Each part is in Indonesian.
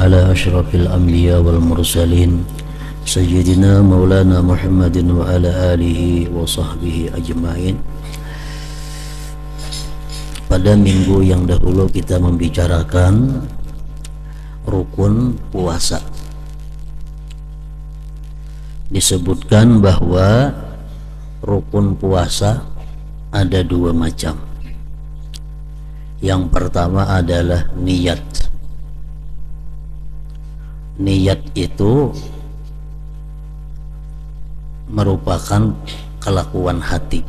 على أشرف الأنبياء والمرسلين سيدنا مولانا محمد وعلى آله وصحbihi ajma'in. Pada minggu yang dahulu kita membicarakan rukun puasa. Disebutkan bahwa rukun puasa ada dua macam. Yang pertama adalah niat. Niat itu merupakan kelakuan hati.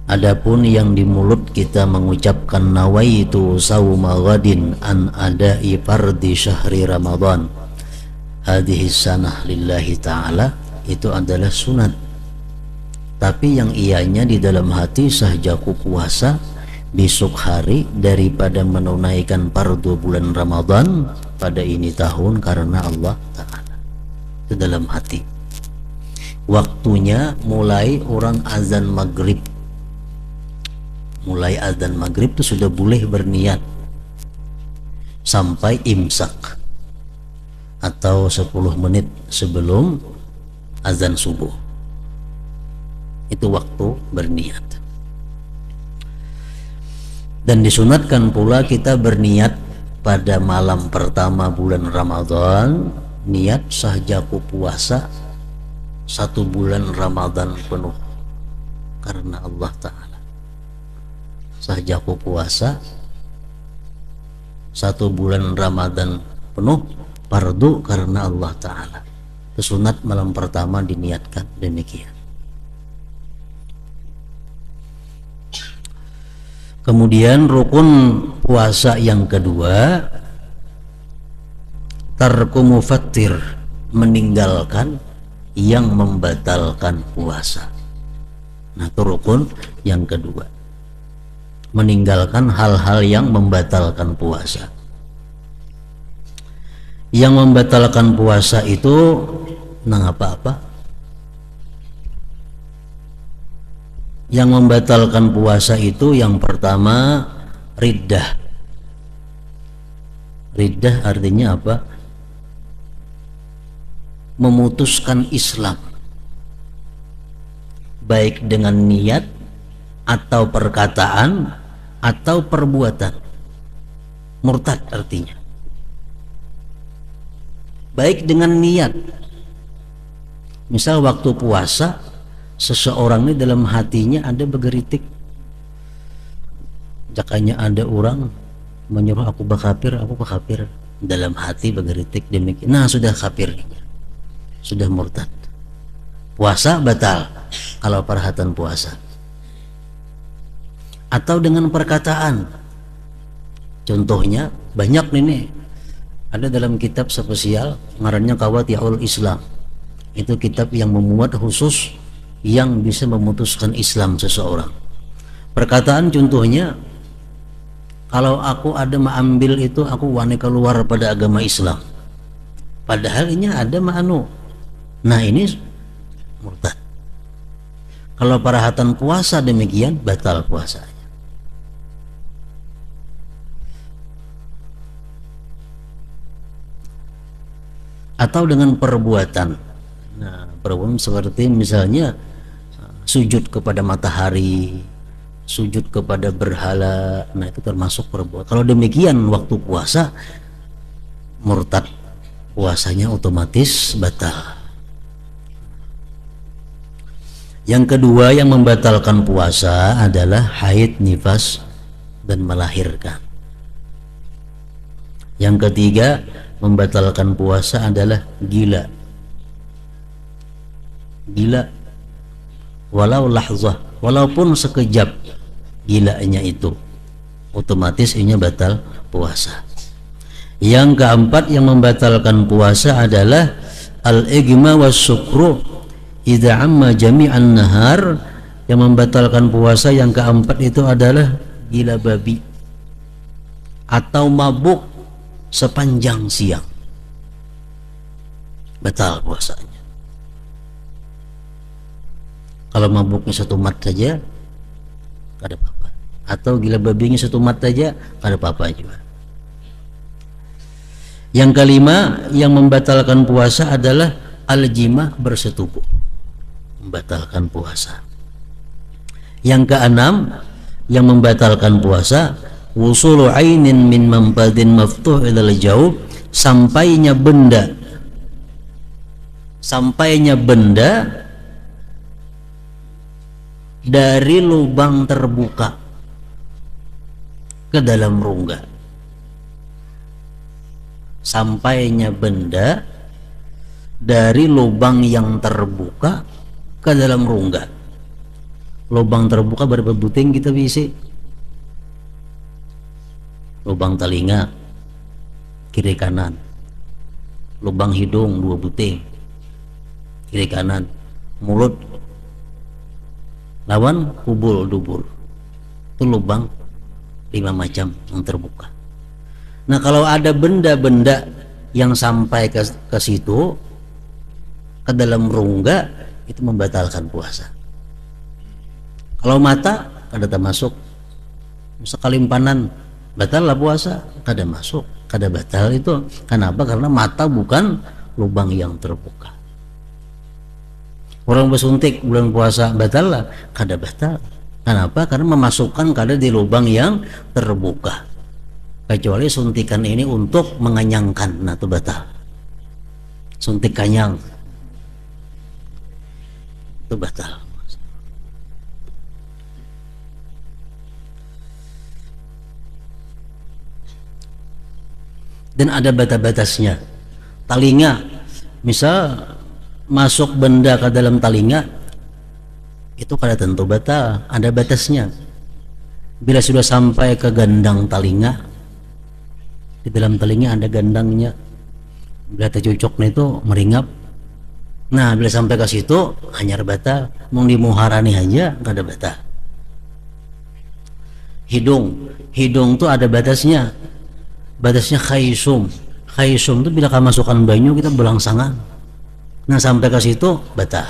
Adapun yang di mulut kita mengucapkan nawaitu sauma ghadin an adai fardi syahri Ramadan hadhihi sanah lillahi ta'ala, itu adalah sunat. Tapi yang ianya di dalam hati, sahjaku puasa besok hari daripada menunaikan fardu bulan Ramadan pada ini tahun karena Allah Ta'ala. Itu dalam hati. Waktunya mulai orang azan maghrib. Mulai azan maghrib itu sudah boleh berniat sampai imsak atau 10 menit sebelum azan subuh. Itu waktu berniat. Dan disunatkan pula kita berniat pada malam pertama bulan Ramadan, niat sahjaku puasa 1 bulan Ramadan penuh karena Allah Ta'ala. Sahjaku puasa 1 bulan Ramadan penuh fardu karena Allah Ta'ala. Sunat malam pertama diniatkan demikian. Kemudian rukun puasa yang kedua, tarku mufattir, meninggalkan yang membatalkan puasa. Nah, itu rukun yang kedua, meninggalkan hal-hal yang membatalkan puasa. Yang membatalkan puasa itu nang apa-apa. Yang membatalkan puasa itu yang pertama riddah. Riddah artinya apa? Memutuskan Islam, baik dengan niat atau perkataan atau perbuatan. Murtad artinya. Baik dengan niat. Misal waktu puasa seseorang ini dalam hatinya ada bergeritik, jakanya ada orang menyuruh aku bakafir, dalam hati bergeritik demikian. Nah, sudah kafir, sudah murtad, puasa batal kalau perhatian puasa. Atau dengan perkataan, contohnya banyak nih, ada dalam kitab spesial ngarannya Qawati'ul Islam. Itu kitab yang memuat khusus yang bisa memutuskan Islam seseorang. Perkataan contohnya, kalau aku ada mengambil itu aku wani keluar pada agama Islam, padahal ini ada ma'anu. Nah, ini murtad. Kalau perhatian puasa demikian batal puasanya. Atau dengan perbuatan. Nah, perbuatan seperti misalnya sujud kepada matahari, sujud kepada berhala. Nah, itu termasuk perbuatan. Kalau demikian waktu puasa murtad, puasanya otomatis batal. Yang kedua yang membatalkan puasa adalah haid, nifas, dan melahirkan. Yang ketiga membatalkan puasa adalah gila. Gila walau lahzah, walaupun sekejap gilanya itu, otomatis ini batal puasa. Yang keempat yang membatalkan puasa adalah al-igma was sukru idza amma jami'an nahar. Yang membatalkan puasa yang keempat itu adalah gila babi atau mabuk sepanjang siang, batal puasanya. Kalau mabuknya 1 mat saja ada apa-apa, atau gila babinya 1 mat saja ada apa-apa juga. Yang kelima yang membatalkan puasa adalah al-jima, bersetubuh, membatalkan puasa. Yang keenam yang membatalkan puasa wusulu ainin min mampadin maftuh ilal jauh, sampainya benda dari lubang terbuka ke dalam rongga. Sampainya benda dari lubang yang terbuka ke dalam rongga. Lubang terbuka berapa buting kita bisa? Lubang telinga kiri kanan, lubang hidung 2 buting kiri kanan, mulut lawan kubul dubur, itu lubang 5 macam yang terbuka. Nah, kalau ada benda-benda yang sampai ke situ, ke dalam rongga, itu membatalkan puasa. Kalau mata kada termasuk, sekalimpanan batal lah puasa, kada masuk, kada batal itu. Kenapa? Karena mata bukan lubang yang terbuka. Orang bersuntik bulan puasa batal lah, kada batal. Kenapa? Karena memasukkan kada di lubang yang terbuka. Kecuali suntikan ini untuk mengenyangkan, nah itu batal. Suntik kanyang itu batal. Dan ada batas-batasnya. Telinga, misal masuk benda ke dalam telinga, itu kada tentu batal, ada batasnya. Bila sudah sampai ke gandang telinga, di dalam telinga ada gandangnya, bila tercucuknya itu meringap. Nah, bila sampai ke situ hanya batal, mau dimuharani aja kada batal. Hidung tuh ada batasnya. Batasnya khaisum itu bila masukkan banyu kita belangsangan. Nah, sampai ke situ batal.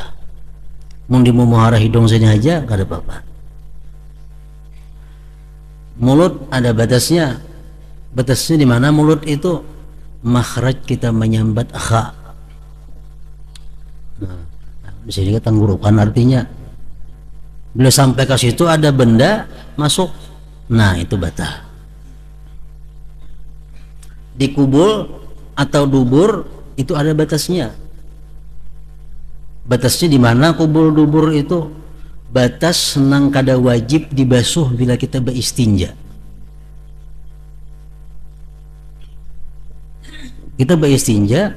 Mau dimuhara hidung sini aja kada apa-apa. Mulut ada batasnya. Batasnya di mana mulut itu? Makhraj kita menyambat kha. Nah, di sini kita tenggorokan artinya. Bila sampai ke situ ada benda masuk, nah itu batal. Di kubul atau dubur itu ada batasnya. Batasnya di mana kubul dubur itu? Batas senang kada wajib dibasuh bila kita beristinja. Kita beristinja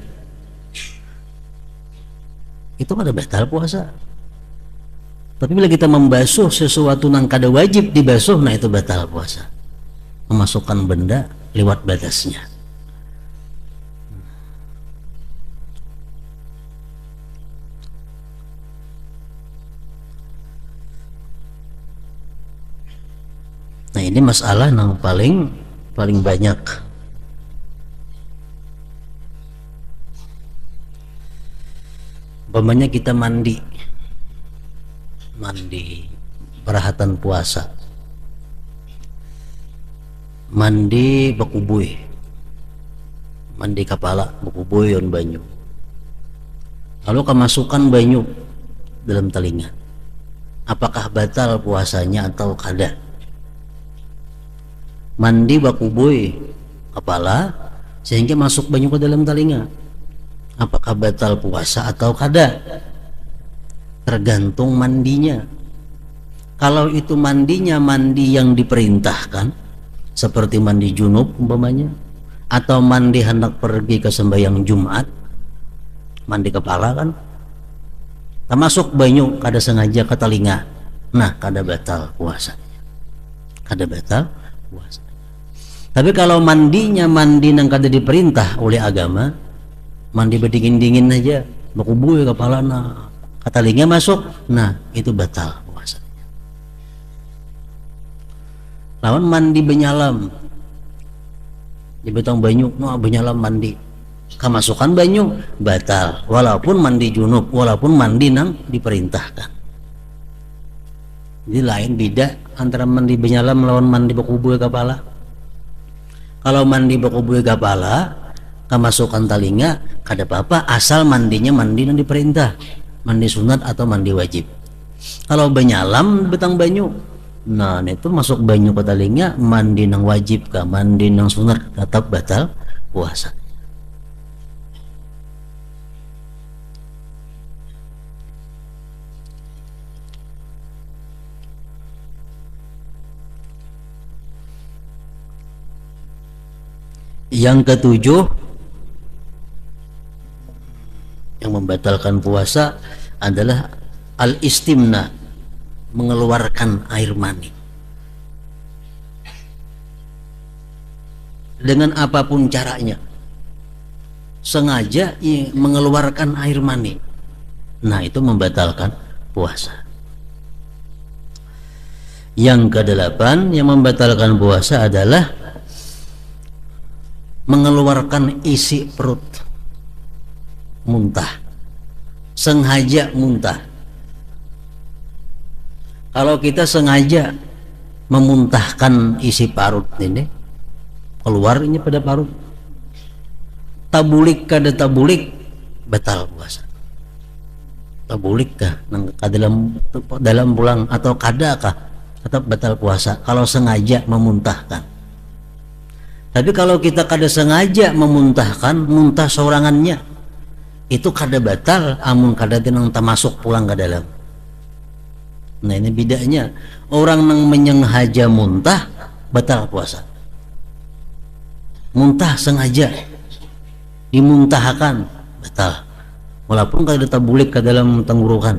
itu kada batal puasa. Tapi bila kita membasuh sesuatu yang kada wajib dibasuh, nah itu batal puasa. Memasukkan benda lewat batasnya. Nah, ini masalah yang paling banyak. Umpamanya kita mandi perahatan puasa, mandi bakubui, mandi kepala bakubui on banyu, lalu kemasukan banyu dalam telinga, apakah batal puasanya atau kada? Mandi bakubui kepala sehingga masuk banyu ke dalam telinga, apakah batal puasa atau kada? Tergantung mandinya. Kalau itu mandinya mandi yang diperintahkan, seperti mandi junub umpamanya, atau mandi hendak pergi ke sembahyang Jumat, mandi kepala kan, termasuk banyu kada sengaja ke telinga, nah kada batal puasanya, kada batal puasa. Tapi kalau mandinya mandi yang kada diperintah oleh agama, mandi berdingin-dingin aja, bakubui kepala nah ke telinga masuk, nah itu batal puasanya. Lawan mandi benyalam di betong banyu, no benyalam mandi kemasukan banyu batal, walaupun mandi junub, walaupun mandi nang diperintahkan. Jadi lain beda antara mandi benyalam lawan mandi bakubui kepala. Kalau mandi bakubui kepala kemasukan talinga kada apa-apa asal mandinya mandi yang diperintah, mandi sunat atau mandi wajib. Kalau banyalam betang banyu, nah itu masuk banyu ke talinga, mandi nang wajib kah mandi nang sunat tetap batal puasa. Yang ketujuh yang membatalkan puasa adalah al-istimna, mengeluarkan air mani dengan apapun caranya, sengaja mengeluarkan air mani, nah itu membatalkan puasa. Yang kedelapan yang membatalkan puasa adalah mengeluarkan isi perut, muntah, sengaja muntah. Kalau kita sengaja memuntahkan isi parut ini, keluarnya pada parut, tabulik kada tabulik batal puasa. Tabulik kah dalam pulang atau kada kah tetap batal puasa kalau sengaja memuntahkan. Tapi kalau kita kada sengaja memuntahkan, muntah sorangannya, itu kada batal, amun kada tinang termasuk pulang ke dalam. Nah ini bedanya, orang yang menyengaja muntah batal puasa. Muntah sengaja dimuntahkan batal, walaupun kada tabulik ke dalam tenggorokan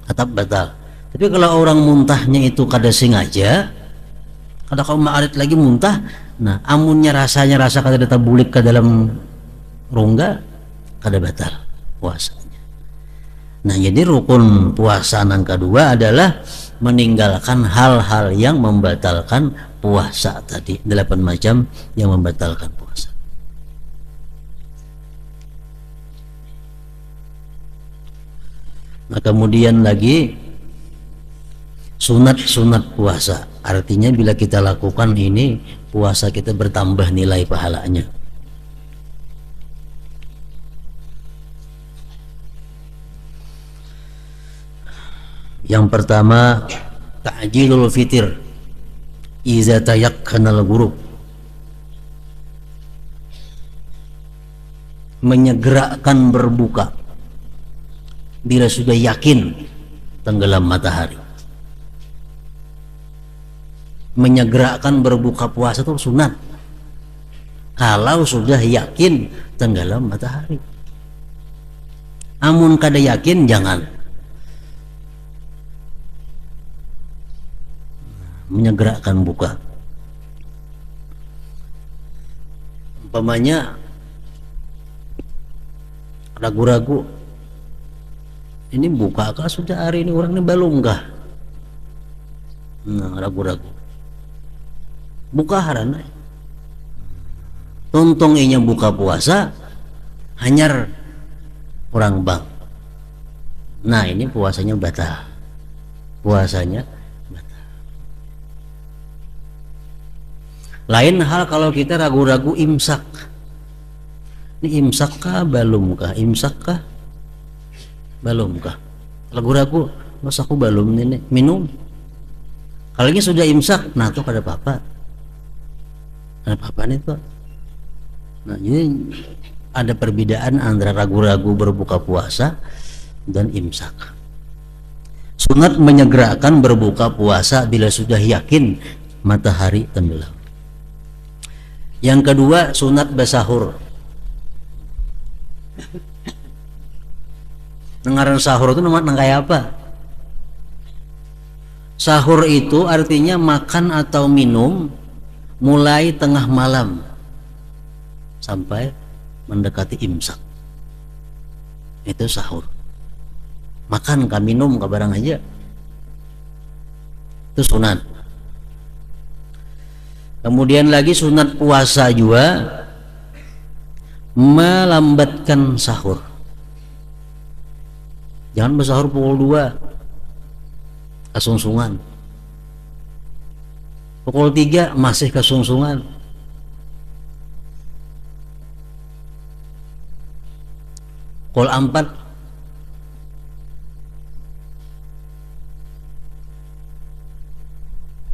tetap batal. Tapi kalau orang muntahnya itu kada sengaja, kada kau maarit lagi muntah, nah amunnya rasanya rasa kada tabulik ke dalam rongga, kada batal puasanya. Nah jadi rukun puasa yang kedua adalah meninggalkan hal-hal yang membatalkan puasa tadi, 8 macam yang membatalkan puasa. Nah kemudian lagi sunat-sunat puasa, artinya bila kita lakukan ini puasa kita bertambah nilai pahalanya. Yang pertama ta'jilul fitir iza tayakkanal ghurub, menyegerakan berbuka bila sudah yakin tenggelam matahari. Menyegerakan berbuka puasa itu sunat kalau sudah yakin tenggelam matahari. Amun kada yakin jangan. Menyegerakan buka, umpamanya ragu-ragu ini buka kah sudah hari ini, orang ini belum kah, nah ragu-ragu buka harana tontong inya buka puasa hanyar orang bang, nah ini puasanya batal, puasanya batal. Lain hal kalau kita ragu-ragu imsak, ini imsak kah belum kah, imsak kah belum kah, ragu-ragu mas aku belum ini minum, kalau ini sudah imsak nah itu kada apa-apa, ada apa-apa itu. Nah ini ada perbedaan antara ragu-ragu berbuka puasa dan imsak. Sunat menyegerakan berbuka puasa bila sudah yakin matahari tenggelam. Yang kedua sunat bersahur. Ngaran sahur itu nang kayak apa? Sahur itu artinya makan atau minum mulai tengah malam sampai mendekati imsak, itu sahur. Makan kah minum kah barang aja itu sunat. Kemudian lagi sunat puasa juga melambatkan sahur. Jangan bersahur pukul 2 kesungsungan, pukul 3 masih kesungsungan. Qul 4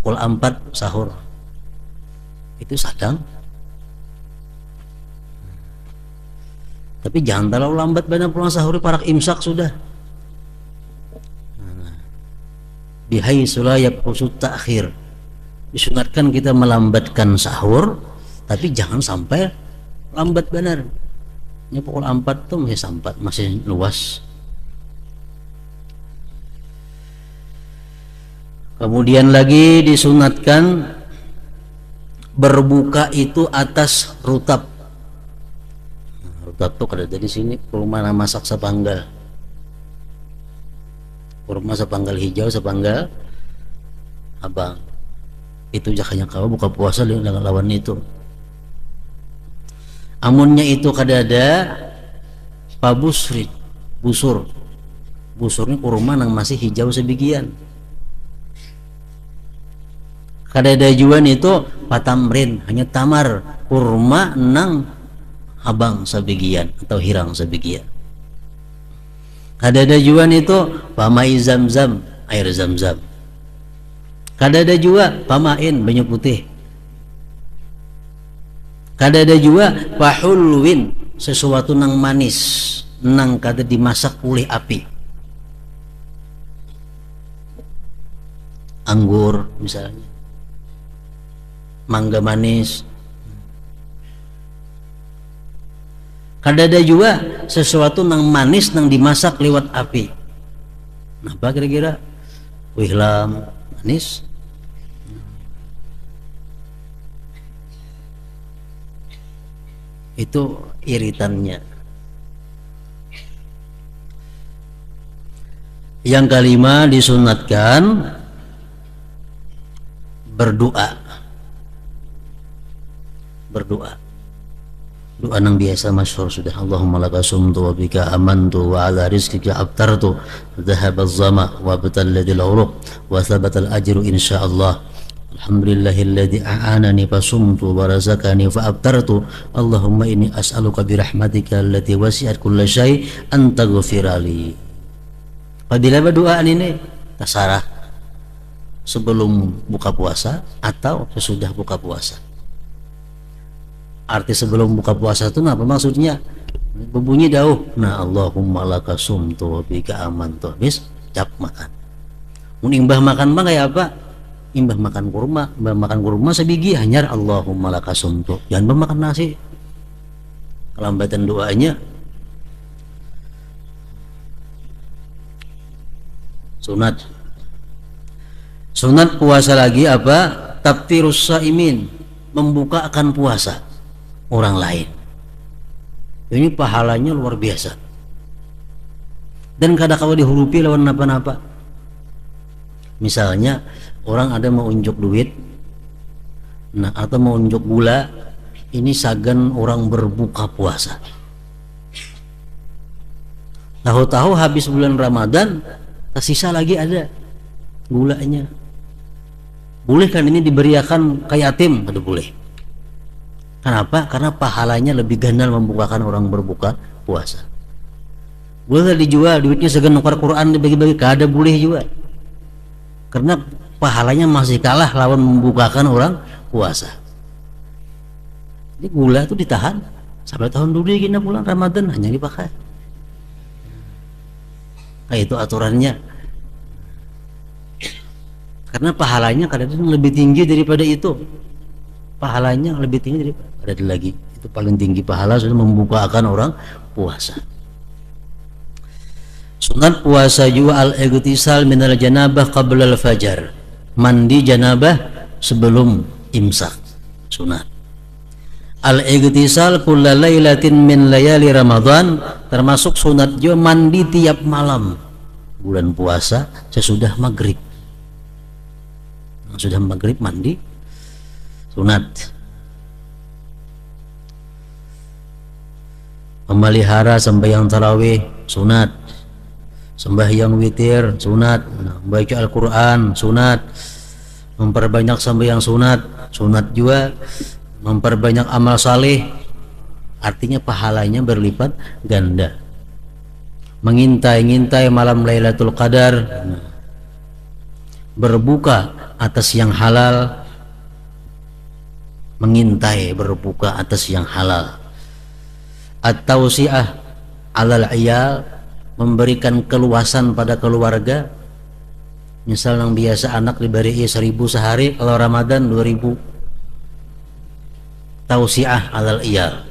Qul 4 sahur itu sadang, tapi jangan terlalu lambat benar pulang sahur, parak imsak sudah. Bihaitsu la yaqsud ta'khir, disunatkan kita melambatkan sahur, tapi jangan sampai lambat benar. Ya pukul 4 tuh masih sampat, masih luas. Kemudian lagi disunatkan berbuka itu atas rutab. Rutab tuh ada di sini, kurma masak sepanggal. Kurma sepanggal hijau, sepanggal abang. Itu jakanya kau buka puasa dengan lawan itu. Amunnya itu kadada pabusri, busur. Busurnya kurma nang masih hijau sebagian. Kadada juan itu patamrin, hanya tamar, kurma nang abang sebagian atau hirang sebagian. Kadada juan itu pamai zam-zam, air zam-zam. Kadada jua pamain, banyak putih. Kadada jua pahulwin, sesuatu nang manis, nang kada dimasak oleh api. Anggur misalnya, mangga manis. Kadada jua sesuatu nang manis nang dimasak lewat api. Apa kira-kira? Wihlam manis. Itu iritannya. Yang kelima disunatkan berdoa. Doa yang biasa masyhur sudah, Allahumma laka sumtu wa bika amantu wa ala rizqika abtartu dhahaba az-zama wa batalladil uruq wa thabata al-ajru insyaallah. Alhamdulillahilladzi a'anani fasumtu wa razaqani fa abtartu. Allahumma inni as'aluka bi rahmatika allati wasi'at kulla syai' an taghfirali. Padahal doa ini tasarah sebelum buka puasa atau sesudah buka puasa. Arti sebelum buka puasa itu apa maksudnya? Berbunyi dauh, nah Allahumma laka sumtu wa bika amantu, bis cap makan. Mun imbah makan mah kayak apa? Imbah makan kurma sebiji hanyar Allahumma laka sumtu. Jangan makan nasi. Kelambatan doanya. Sunat puasa lagi apa? Taftirus saimin, membukakan puasa orang lain. Ini pahalanya luar biasa. Dan kadang-kadang dihurupi lawan apa-apa. Misalnya orang ada mau unjuk duit, nah atau mau unjuk gula, ini sagan orang berbuka puasa. Tahu-tahu habis bulan Ramadan, tersisa lagi ada gulanya. Boleh kan ini diberiakan ke yatim? Ada boleh. Kenapa? Karena pahalanya lebih gandal membukakan orang berbuka puasa. Boleh dijual, duitnya segan nukar Quran dibagi-bagi, kada boleh juga. Karena pahalanya masih kalah lawan membukakan orang puasa. Jadi gula itu ditahan sampai tahun dulu gini bulan Ramadan hanya dipakai. Kayak itu aturannya. Karena pahalanya kadang-kadang lebih tinggi daripada itu. Pahalanya lebih tinggi daripada ada lagi. Itu paling tinggi pahala sudah membukakan orang puasa. Sunat puasa juga al-ightisal minal janabah qabla al-fajar. Mandi janabah sebelum imsak. Sunat. Al-ightisal kulla lailatin min layali Ramadan, termasuk sunat juga mandi tiap malam bulan puasa sesudah maghrib. Sudah maghrib mandi sunat. Memelihara sembahyang tarawih sunat, sembahyang witir sunat, baca Al-Quran sunat, memperbanyak sembahyang sunat juga, memperbanyak amal saleh, artinya pahalanya berlipat ganda. mengintai-ngintai malam Lailatul Qadar, berbuka atas yang halal, mengintai berbuka atas yang halal. At-tausi'ah alal iyal, memberikan keluasan pada keluarga. Misal yang biasa anak diberi 1.000 sehari, kalau Ramadan 2.000. Tausi'ah alal iyal,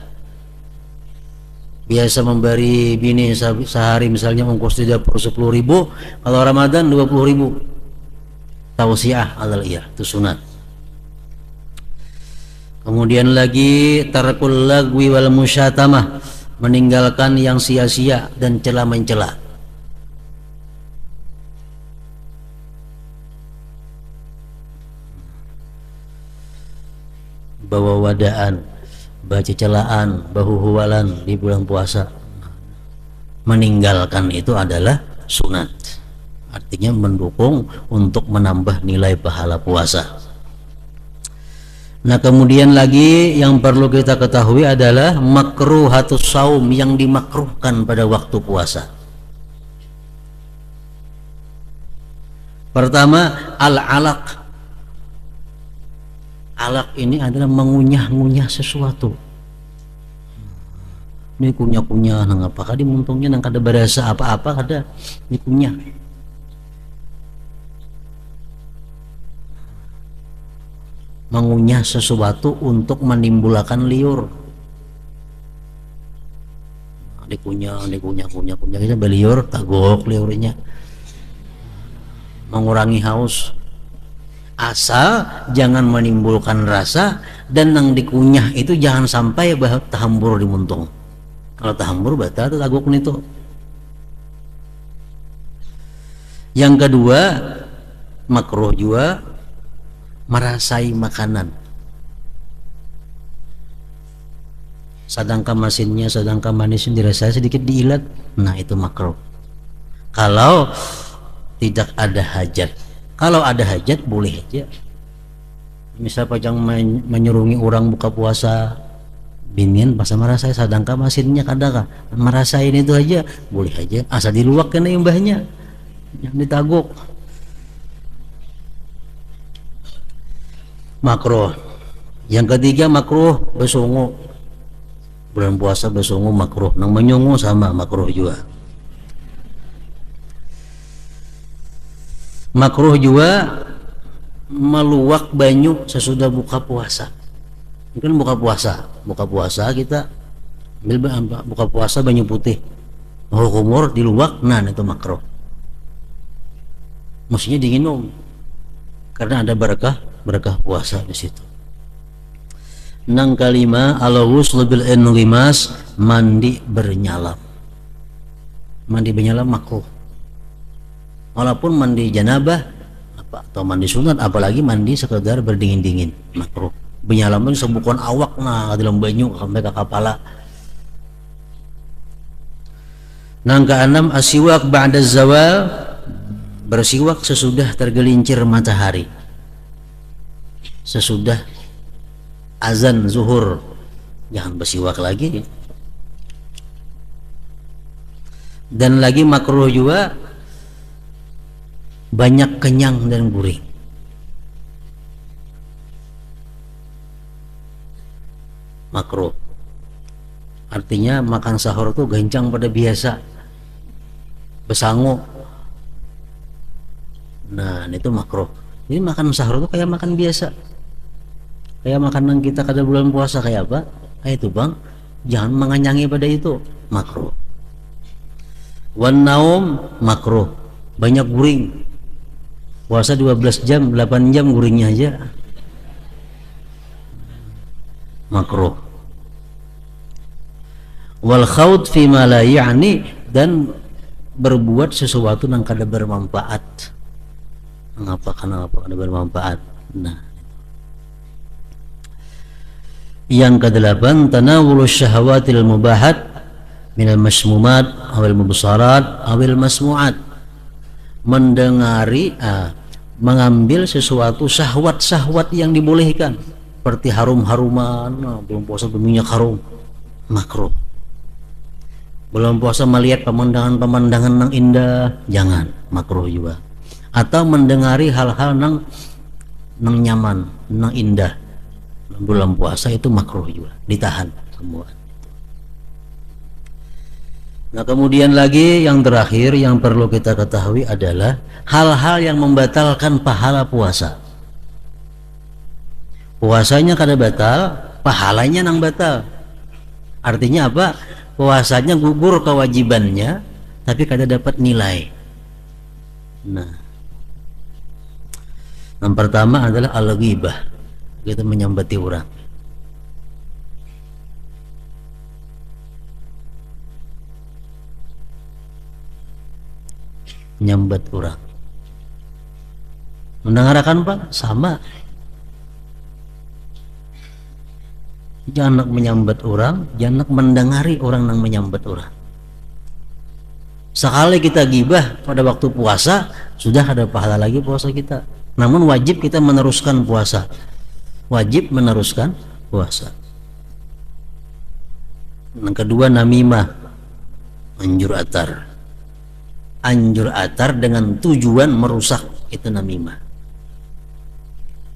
biasa memberi bini sehari misalnya ongkos 10.000, kalau Ramadan 20.000. Tausi'ah alal iyal, itu sunat. Kemudian lagi tarkul lagwi wal musyatamah, meninggalkan yang sia-sia dan cela mencela. Bawa wadaan, baca celaan, bahu-huwalan di bulan puasa, meninggalkan itu adalah sunat. Artinya mendukung untuk menambah nilai pahala puasa. Nah, kemudian lagi yang perlu kita ketahui adalah makruhatus saum, yang dimakruhkan pada waktu puasa. Pertama, al-alaq. Alaq ini adalah mengunyah-ngunyah sesuatu. Ini kunyah-kunyah nang apakah dimuntungnya nang kada berasa apa-apa kada dikunyah. Mengunyah sesuatu untuk menimbulkan liur. Dikunyah kita beliur tagok liurnya, mengurangi haus. Asal jangan menimbulkan rasa, dan nang dikunyah itu jangan sampai tahambur di muntung. Kalau tahambur batal tagok itu. Yang kedua, makruh juga merasai makanan, sedangkan masinnya, sedangkan manisnya dirasai sedikit diilat, nah itu makruh. Kalau tidak ada hajat. Kalau ada hajat boleh aja. Misal pajang menyerungi orang buka puasa, binin pas merasai, sedangkan masinnya kadang merasain itu aja boleh aja, asal diluak kena imbahnya, yang ditaguk. Makruh. Yang ketiga makruh besongo, bulan puasa besongo makruh, nang menyongo sama makruh juga. Makruh juga meluak banyu sesudah buka puasa. Mungkin buka puasa kita ambil buka puasa banyu putih, kumur diluak, nah itu makruh. Mestinya diminum karena ada berkah puasa di situ. Nang kalima al-ghusl bil inrimas, mandi bernyalam. Mandi bernyalam makruh. Walaupun mandi janabah atau mandi sunat, apalagi mandi sekedar berdingin-dingin, makruh. Bernyalam itu sebukan awak nah dalam banyu sampai ke kepala. Nang keenam asiwak ba'da zawal, bersiwak sesudah tergelincir matahari, sesudah azan zuhur jangan bersiwak lagi. Dan lagi makruh juga banyak kenyang dan gurih. Makruh artinya makan sahur tuh gencang pada biasa, besangu, nah itu makruh. Jadi makan sahur tuh kayak makan biasa, kayak makanan kita kada bulan puasa kayak apa, kayak itu bang, jangan menganyangi pada itu, makruh. Wan naum makruh, banyak guring. Puasa 12 jam, 8 jam guringnya aja, makruh. Wal khawd fi ma la ya'ni, dan berbuat sesuatu yang kada bermanfaat. Kenapa kada bermanfaat? Nah, yang kedelapan tanawulus syahawatil mubahat minal masmumat awil mubsarat awil masmuat, mengambil sesuatu syahwat-syahwat yang dibolehkan, seperti harum-haruman, belum puasa berminyak harum, makruh. Bulan puasa melihat pemandangan-pemandangan yang indah, jangan, makruh juga. Atau mendengari hal-hal yang nyaman, yang indah. Bulan puasa itu makruh juga, ditahan semua. Nah, kemudian lagi yang terakhir yang perlu kita ketahui adalah hal-hal yang membatalkan pahala puasa. Puasanya kada batal, pahalanya nang batal. Artinya apa? Puasanya gugur kewajibannya, tapi kada dapat nilai. Nah, yang pertama adalah al-ghibah, kita menyambati orang. Menyambat orang. Mendengarkan Pak? Sama. Jangan menyambat orang, jangan mendengari orang yang menyambat orang. Sekali kita gibah pada waktu puasa, sudah ada pahala lagi puasa kita. Namun wajib kita meneruskan puasa. Wajib meneruskan puasa. Yang kedua namimah, anjur atar. Anjur atar dengan tujuan merusak, itu namimah.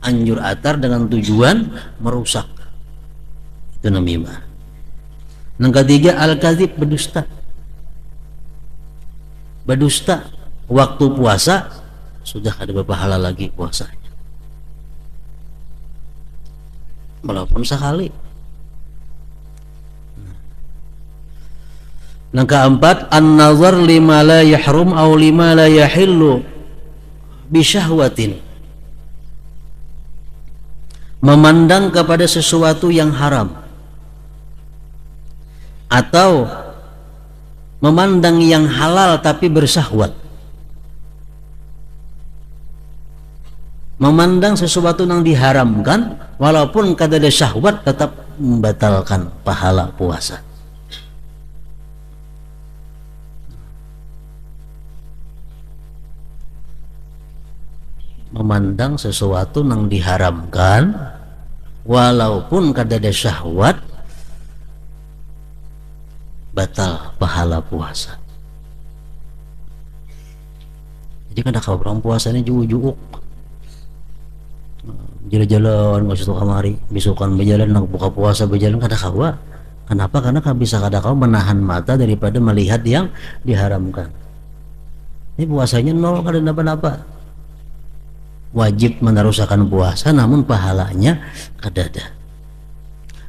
Anjur atar dengan tujuan merusak, itu namimah. Yang ketiga al-kadzib, berdusta. Berdusta waktu puasa, sudah ada pahala lagi puasanya, walaupun sekali. Yang keempat an-nazar lima la yahrum aw lima la yahillu bisyahwatin, memandang kepada sesuatu yang haram atau memandang yang halal tapi bersyahwat. Memandang sesuatu yang diharamkan walaupun kada ada syahwat tetap membatalkan pahala puasa. Memandang sesuatu yang diharamkan walaupun kada ada syahwat, batal pahala puasa. Jadi kada kau orang puasanya juuk-juuk, jalan-jalan nggak situ kamari, besokan berjalan nak buka puasa berjalan, kada kau. Kenapa? Karena kau bisa kada kau menahan mata daripada melihat yang diharamkan. Ini puasanya nol, kada napa-napa. Wajib meneruskan puasa, namun pahalanya kada ada.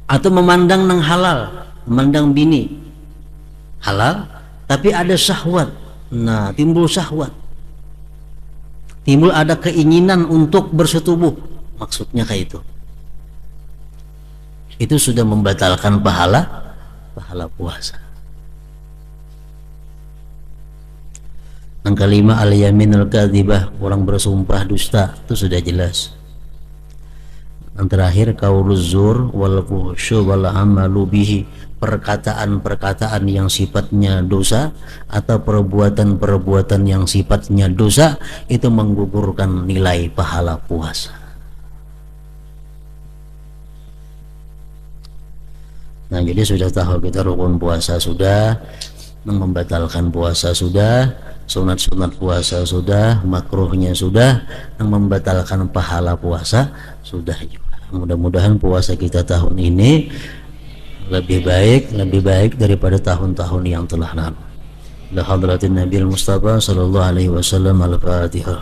Atau memandang nang halal, memandang bini halal tapi ada syahwat. Nah, timbul syahwat, timbul ada keinginan untuk bersetubuh, maksudnya kayak itu sudah membatalkan pahala puasa. Yang kelima al-yaminul kadzibah, orang bersumpah dusta, itu sudah jelas. Yang terakhir qauluz zur wal fuhsyu wal amalu bihi, perkataan-perkataan yang sifatnya dosa atau perbuatan-perbuatan yang sifatnya dosa, itu menggugurkan nilai pahala puasa. Nah, jadi sudah tahu kita rukun puasa sudah, membatalkan puasa sudah, sunat-sunat puasa sudah, makruhnya sudah, yang membatalkan pahala puasa sudah juga. Mudah-mudahan puasa kita tahun ini lebih baik daripada tahun-tahun yang telah lalu. La hadratin Nabi Mustafa sallallahu alaihi wasallam. Al-Fatihah.